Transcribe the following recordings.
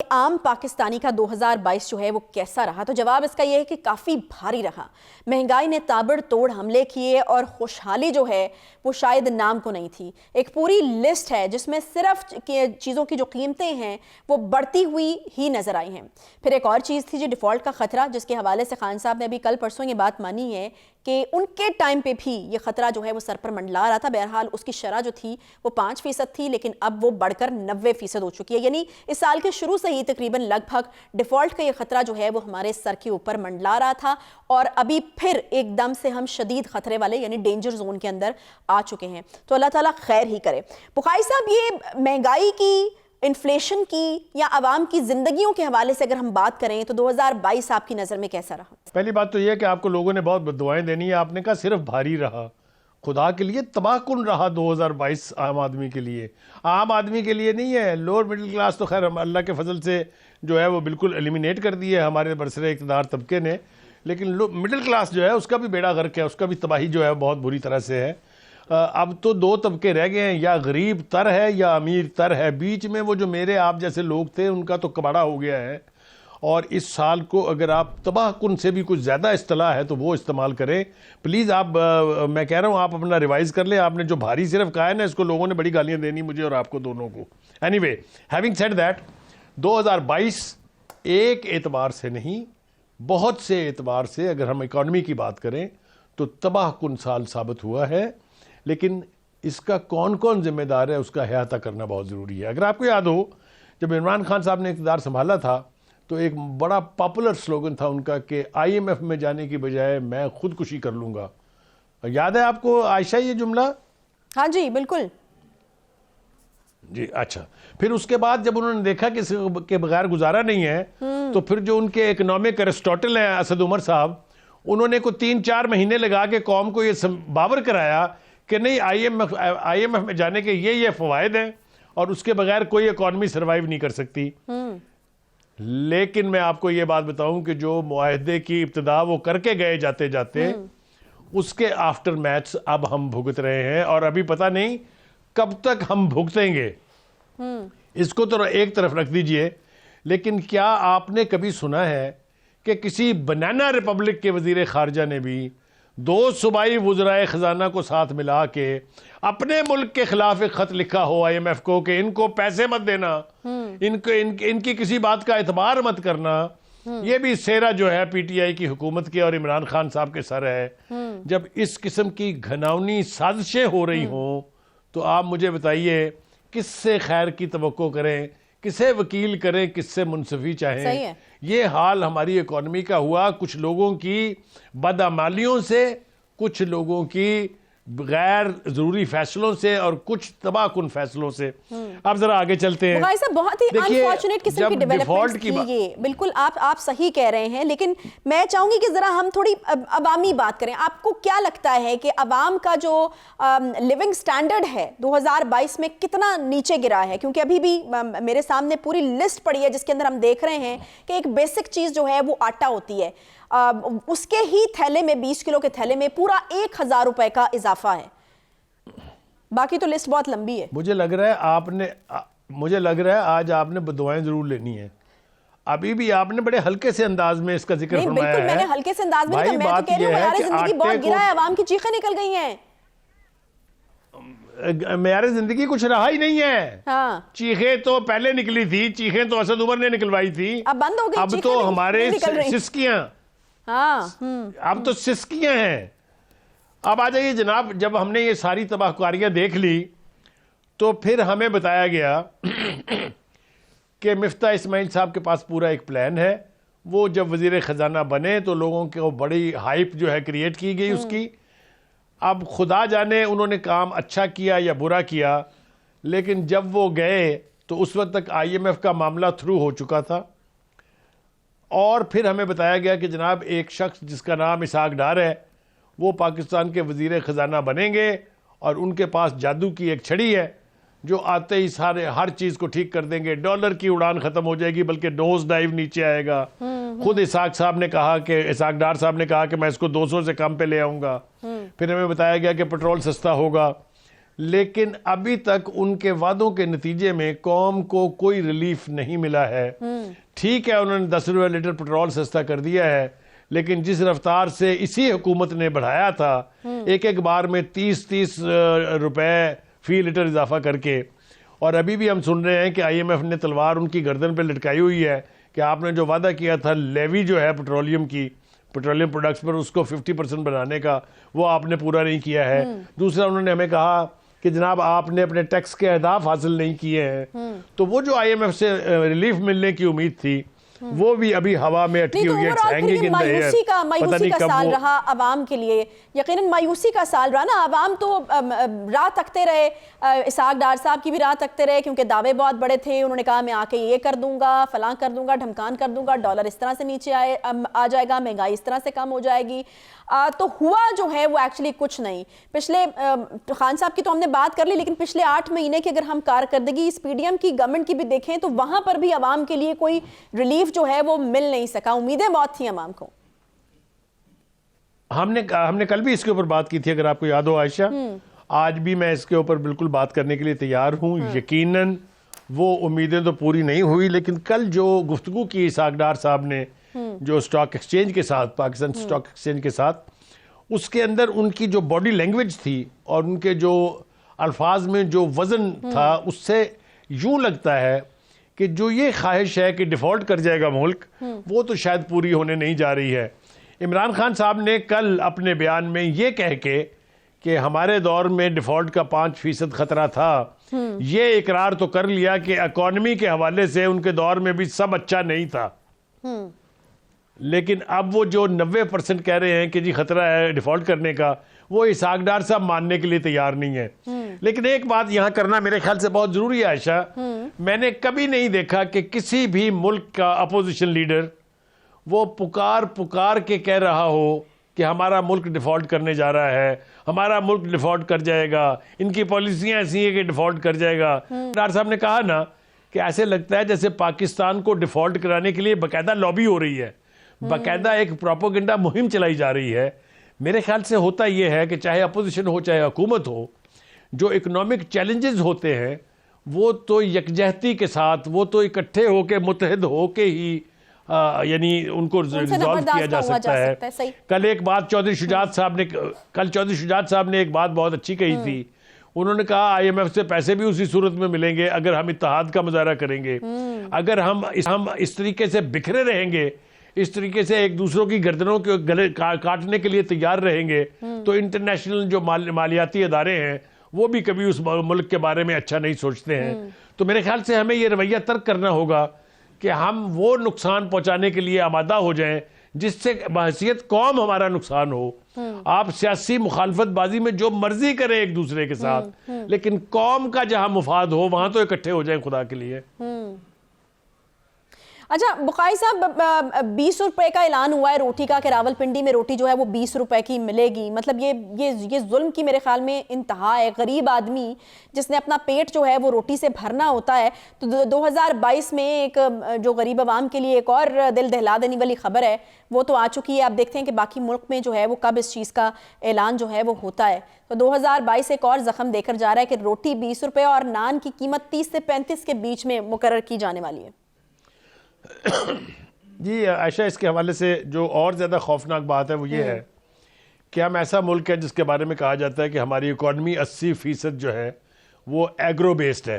आम पाकिस्तानी का 2022 जो है वो कैसा रहा, तो जवाब इसका यह है कि काफ़ी भारी रहा। महंगाई ने ताबड़तोड़ हमले किए और खुशहाली जो है वो शायद नाम को नहीं थी। एक पूरी लिस्ट है जिसमें सिर्फ चीज़ों की जो कीमतें हैं वो बढ़ती हुई ही नज़र आई हैं। फिर एक और चीज़ थी जो डिफ़ॉल्ट का ख़तरा, जिसके हवाले से खान साहब ने अभी कल परसों ये बात मानी है कि उनके टाइम पे भी ये ख़तरा जो है वो सर पर मंडला रहा था। बहरहाल उसकी शरह जो थी वो 5% थी, लेकिन अब वो बढ़कर 90% हो चुकी है। यानी इस साल के शुरू से ही तकरीबन लगभग डिफ़ॉल्ट का ये ख़तरा जो है वो हमारे सर के ऊपर मंडला रहा था और अभी फिर एकदम से हम शदीद ख़तरे वाले यानी डेंजर जोन के अंदर आ चुके हैं। तो अल्लाह ताला खैर ही करे। बुखारी साहब, ये महंगाई की, इन्फ्लेशन की या आवाम की जिंदगियों के हवाले से अगर हम बात करें तो 2022 आपकी नज़र में कैसा रहा? पहली बात तो यह कि आपको लोगों ने बहुत दुआएं देनी है। आपने कहा सिर्फ भारी रहा, खुदा के लिए तबाहकुन रहा 2022 आम आदमी के लिए। आम आदमी के लिए नहीं है, लोअर मिडिल क्लास तो खैर हम अल्लाह के फजल से जो है वो बिल्कुल एलिमिनेट कर दी है हमारे बरसरे इक़्तिदार तबके ने, लेकिन मिडिल क्लास जो है उसका भी बेड़ा गर्क है, उसका भी तबाही जो है बहुत बुरी तरह से है। अब तो दो तबके रह गए हैं, या गरीब तर है या अमीर तर है। बीच में वो जो मेरे आप जैसे लोग थे उनका तो कबाड़ा हो गया है। और इस साल को अगर आप तबाहकुन से भी कुछ ज़्यादा इस्तेलाह है तो वो इस्तेमाल करें प्लीज़। आप मैं कह रहा हूँ आप अपना रिवाइज़ कर लें। आपने जो भारी सिर्फ कहा है ना, इसको लोगों ने बड़ी गालियाँ देनी मुझे और आपको दोनों को। एनीवे, हैविंग सेड दैट, 2022 एक एतबार से नहीं, बहुत से एतबार से अगर हम इकॉनमी की बात करें तो तबाहकुन साल साबित हुआ है। लेकिन इसका कौन कौन जिम्मेदार है उसका अहाता करना बहुत ज़रूरी है। अगर आपको याद हो, जब इमरान खान साहब ने इक़्तिदार संभाला था तो एक बड़ा पॉपुलर स्लोगन था उनका कि IMF में जाने की बजाय मैं खुदकुशी कर लूँगा। याद है आपको आयशा ये जुमला? हाँ जी, बिल्कुल जी। अच्छा, फिर उसके बाद जब उन्होंने देखा कि इसके बगैर गुजारा नहीं है तो फिर जो उनके इकोनॉमिक एरिस्टोटल हैं असद उमर साहब, उन्होंने को 3-4 महीने लगा के कौम को ये बावर कराया कि नहीं, IMF में जाने के ये फ़वायद हैं और उसके बगैर कोई इकॉनमी सर्वाइव नहीं कर सकती। लेकिन मैं आपको ये बात बताऊं कि जो मुआहदे की इब्तिदा वो करके गए जाते जाते उसके आफ्टर मैथ्स अब हम भुगत रहे हैं और अभी पता नहीं कब तक हम भुगतेंगे। इसको तो एक तरफ रख दीजिए, लेकिन क्या आपने कभी सुना है कि किसी बनाना रिपब्लिक के वजीर खारजा ने भी 2 सूबाई वुज़राए खजाना को साथ मिला के अपने मुल्क के खिलाफ एक खत लिखा हो IMF को कि इनको पैसे मत देना, इनकी किसी बात का एतबार मत करना? ये भी सेरा जो है PTI की हुकूमत के और इमरान खान साहब के सर है। जब इस किस्म की घनावनी साजिशें हो रही हों तो आप मुझे बताइए किससे खैर की तवक्को करें, किसे वकील करें, किससे मुनसफी चाहें? ये हाल हमारी इकॉनमी का हुआ कुछ लोगों की बदअमालियों से, कुछ लोगों की गैर जरूरी फैसलों से और कुछ तबाहकुन फैसलों से। अब जरा आगे चलते हैं। बहुत ही अनफॉर्चुनेट किस्म की डेवलपमेंट की ये, बिल्कुल आप सही कह रहे हैं, लेकिन मैं चाहूंगी कि जरा हम थोड़ी अवामी बात करें। आपको क्या लगता है कि अवाम का जो लिविंग स्टैंडर्ड है 2022 में कितना नीचे गिरा है? क्योंकि अभी भी मेरे सामने पूरी लिस्ट पड़ी है जिसके अंदर हम देख रहे हैं कि एक बेसिक चीज जो है वो आटा होती है, उसके ही थैले में 20 किलो के थैले में पूरा 1000 रुपए का इजाफा है। बाकी तो लिस्ट बहुत लंबी है। मुझे लग रहा है आज आपने बदुआएं जरूर लेनी है। अभी भी आपने बड़े हल्के से अंदाज में इसका जिक्र फरमाया है। मैंने हल्के से अंदाज में नहीं कहा, मैं तो कह रही हूं मेरी जिंदगी बहुत गिरा है, आवाम की चीखें निकल गई हैं। मेरी जिंदगी कुछ रहा ही नहीं है। हाँ। चीखें तो पहले निकली थी, चीखें तो असद उमर ने निकलवाई थी, अब बंद हो गई। अब तो हमारे सिस्कियां, अब तो सिस्कियां हैं। अब आ जाइए जनाब, जब हमने ये सारी तबाहकारियां देख ली तो फिर हमें बताया गया कि मिफ्ता इस्माइल साहब के पास पूरा एक प्लान है। वो जब वजीर खजाना बने तो लोगों को बड़ी हाइप जो है क्रिएट की गई उसकी। अब खुदा जाने उन्होंने काम अच्छा किया या बुरा किया, लेकिन जब वो गए तो उस वक्त तक IMF का मामला थ्रू हो चुका था। और फिर हमें बताया गया कि जनाब एक शख्स जिसका नाम इसहाक डार है वो पाकिस्तान के वजीर ख़जाना बनेंगे और उनके पास जादू की एक छड़ी है जो आते ही सारे हर चीज़ को ठीक कर देंगे। डॉलर की उड़ान ख़त्म हो जाएगी, बल्कि नोज डाइव नीचे आएगा। खुद इसहाक साहब ने कहा कि इसहाक डार साहब ने कहा कि मैं इसको 200 से कम पे ले आऊँगा। फिर हमें बताया गया कि पेट्रोल सस्ता होगा। लेकिन अभी तक उनके वादों के नतीजे में कौम को कोई रिलीफ नहीं मिला है। ठीक है, उन्होंने 10 रुपये लीटर पेट्रोल सस्ता कर दिया है, लेकिन जिस रफ्तार से इसी हुकूमत ने बढ़ाया था, एक एक बार में 30-30 रुपए फी लीटर इजाफा करके, और अभी भी हम सुन रहे हैं कि IMF ने तलवार उनकी गर्दन पे लटकाई हुई है कि आपने जो वादा किया था लेवी जो है पेट्रोलियम प्रोडक्ट्स पर, उसको 50% बनाने का, वो आपने पूरा नहीं किया है। दूसरा, उन्होंने हमें कहा कि जनाब आपने अपने टैक्स के अहदाफ हासिल नहीं किए हैं। तो वो जो IMF से रिलीफ मिलने की उम्मीद थी, वो भी अभी हवा में अटकी हुई है। मायूसी का साल रहा आवाम के लिए, यकीनन मायूसी का साल रहा ना। आवाम तो राह तकते रहे, इसहाक डार साहब की भी राह तकते रहे, क्योंकि दावे बहुत बड़े थे। उन्होंने कहा मैं आके ये कर दूंगा, फलां कर दूंगा, ढमकान कर दूंगा, डॉलर इस तरह से नीचे आ जाएगा, महंगाई इस तरह से कम हो जाएगी। तो हुआ जो है वो एक्चुअली कुछ नहीं। पिछले खान साहब की तो हमने बात कर ली, लेकिन पिछले 8 महीने की अगर हम कारकर्दगी इस PDM की गवर्नमेंट की भी देखें तो वहां पर भी आवाम के लिए कोई रिलीफ जो है वो मिल नहीं सका। उम्मीदें बहुत थी आवाम को। हमने कल भी इसके ऊपर बात की थी, अगर आपको याद हो आयशा। आज भी मैं इसके ऊपर बिल्कुल बात करने के लिए तैयार हूं। यकीनन वो उम्मीदें तो पूरी नहीं हुई, लेकिन कल जो गुफ्तगू की इसहाक डार साहब ने जो स्टॉक एक्सचेंज के साथ, पाकिस्तान स्टॉक एक्सचेंज के साथ, उसके अंदर उनकी जो बॉडी लैंग्वेज थी और उनके जो अल्फाज में जो वजन था, उससे यूं लगता है कि जो ये ख्वाहिश है कि डिफॉल्ट कर जाएगा मुल्क, वो तो शायद पूरी होने नहीं जा रही है। इमरान खान साहब ने कल अपने बयान में ये कह के कि हमारे दौर में डिफॉल्ट का 5% खतरा था, ये इकरार तो कर लिया कि इकॉनमी के हवाले से उनके दौर में भी सब अच्छा नहीं था। लेकिन अब वो जो 90% कह रहे हैं कि जी खतरा है डिफॉल्ट करने का, वो इसहाक डार साहब मानने के लिए तैयार नहीं है। लेकिन एक बात यहां करना मेरे ख्याल से बहुत जरूरी है आयशा, मैंने कभी नहीं देखा कि किसी भी मुल्क का अपोजिशन लीडर वो पुकार के कह रहा हो कि हमारा मुल्क डिफॉल्ट करने जा रहा है, हमारा मुल्क डिफॉल्ट कर जाएगा, इनकी पॉलिसियां ऐसी है कि डिफॉल्ट कर जाएगा। डार साहब ने कहा ना कि ऐसे लगता है जैसे पाकिस्तान को डिफॉल्ट कराने के लिए बाकायदा लॉबी हो रही है, बाकायदा एक प्रोपेगेंडा मुहिम चलाई जा रही है। मेरे ख्याल से होता यह है कि चाहे अपोजिशन हो चाहे हुकूमत हो, जो इकोनॉमिक चैलेंजेस होते हैं वो तो यकजहती के साथ, वो तो इकट्ठे होके मुत्तहिद होके ही यानी उनको रिजॉल्व किया जा सकता है। कल एक बात चौधरी शुजात साहब ने एक बात बहुत अच्छी कही थी। उन्होंने कहा IMF से पैसे भी उसी सूरत में मिलेंगे अगर हम इत्तेहाद का मुजाहरा करेंगे। अगर हम इस तरीके से बिखरे रहेंगे, इस तरीके से एक दूसरों की गर्दनों के गले काटने के लिए तैयार रहेंगे, तो इंटरनेशनल जो मालियाती अदारे हैं वो भी कभी उस मुल्क के बारे में अच्छा नहीं सोचते हैं। तो मेरे ख्याल से हमें ये रवैया तर्क करना होगा कि हम वो नुकसान पहुंचाने के लिए आमादा हो जाएं जिससे बहसियत कौम हमारा नुकसान हो। आप सियासी मुखालफतबाजी में जो मर्जी करें एक दूसरे के साथ, लेकिन कौम का जहां मुफाद हो वहां तो इकट्ठे हो जाएं खुदा के लिए। अच्छा बुखारी साहब, 20 रुपए का ऐलान हुआ है रोटी का कि रावलपिंडी में रोटी जो है वो 20 रुपए की मिलेगी। मतलब ये जुल्म की मेरे ख्याल में इंतहा है। गरीब आदमी जिसने अपना पेट जो है वो रोटी से भरना होता है। तो 2022 में एक जो गरीब आवाम के लिए एक और दिल दहला देने वाली खबर है वो तो आ चुकी है। आप देखते हैं कि बाकी मुल्क में जो है वो कब इस चीज़ का ऐलान जो है वो होता है। तो 2022 एक और जख्म देकर जा रहा है कि रोटी 20 रुपये और नान की कीमत 30 से 35 के बीच में मुकर्रर की जाने वाली है। जी आयशा, इसके हवाले से जो और ज़्यादा खौफनाक बात है वो ये है कि हम ऐसा मुल्क है जिसके बारे में कहा जाता है कि हमारी इकॉनमी 80% जो है वो एग्रो बेस्ड है।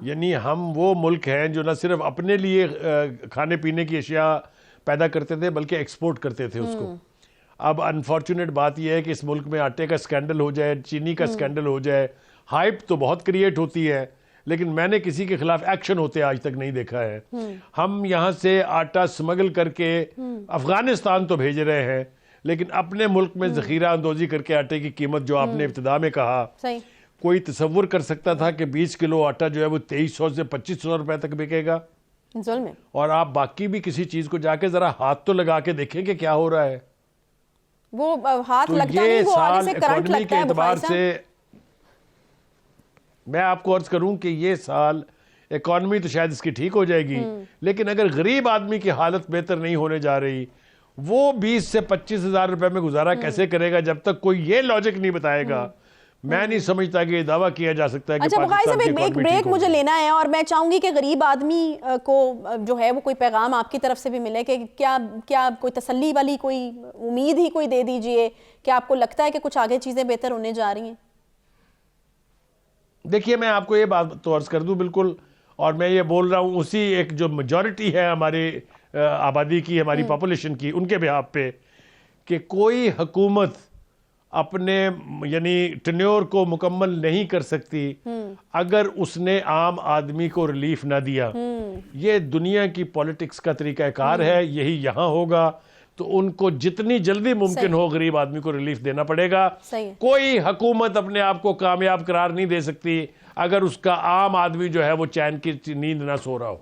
यानी हम वो मुल्क हैं जो न सिर्फ अपने लिए खाने पीने की अशिया पैदा करते थे बल्कि एक्सपोर्ट करते थे उसको। अब अनफॉर्चुनेट बात यह है कि इस मुल्क में आटे का स्कैंडल हो जाए, चीनी का स्कैंडल हो जाए, हाइप तो बहुत क्रिएट होती है, लेकिन मैंने किसी के खिलाफ एक्शन होते आज तक नहीं देखा है। हम यहाँ से आटा स्मगल करके अफगानिस्तान तो भेज रहे हैं, लेकिन अपने मुल्क में जखीरा अंदोजी करके आटे की कीमत जो आपने इब्तिदा में कहा, कोई तसव्वुर कर सकता था कि 20 किलो आटा जो है वो 2300 से 2500 रुपए तक बिकेगा? और आप बाकी भी किसी चीज को जाके जरा हाथ तो लगा के देखें कि क्या हो रहा है। वो हाथ तो लगता नहीं, वो आगे से करंट लगता है। एतबार से मैं आपको अर्ज करूं कि ये साल इकॉनमी तो शायद इसकी ठीक हो जाएगी, लेकिन अगर गरीब आदमी की हालत बेहतर नहीं होने जा रही, वो 20 से 25 हज़ार रुपए में गुजारा कैसे करेगा जब तक कोई ये लॉजिक नहीं बताएगा मैं नहीं समझता कि ये दावा किया जा सकता है कि अच्छा बुखारी साहब, पाकिस्तान की एक इकॉनमी ब्रेक ठीक मुझे होगी। लेना है और मैं चाहूंगी कि गरीब आदमी को जो है वो कोई पैगाम आपकी तरफ से भी मिले कि क्या क्या कोई तसल्ली वाली कोई उम्मीद ही कोई दे दीजिए कि आपको लगता है कि कुछ आगे चीजें बेहतर होने जा रही हैं। देखिए, मैं आपको ये बात तो अर्ज कर दूं बिल्कुल, और मैं ये बोल रहा हूं उसी एक जो मेजॉरिटी है हमारी आबादी की, हमारी पॉपुलेशन की, उनके बिहाफ पे, कि कोई हुकूमत अपने यानी टेन्योर को मुकम्मल नहीं कर सकती अगर उसने आम आदमी को रिलीफ ना दिया। ये दुनिया की पॉलिटिक्स का तरीकाकार है, यही यहाँ होगा। तो उनको जितनी जल्दी मुमकिन हो गरीब आदमी को रिलीफ देना पड़ेगा। सही है। कोई हुकूमत अपने आप को कामयाब करार नहीं दे सकती अगर उसका आम आदमी जो है वो चैन की नींद ना सो रहा हो।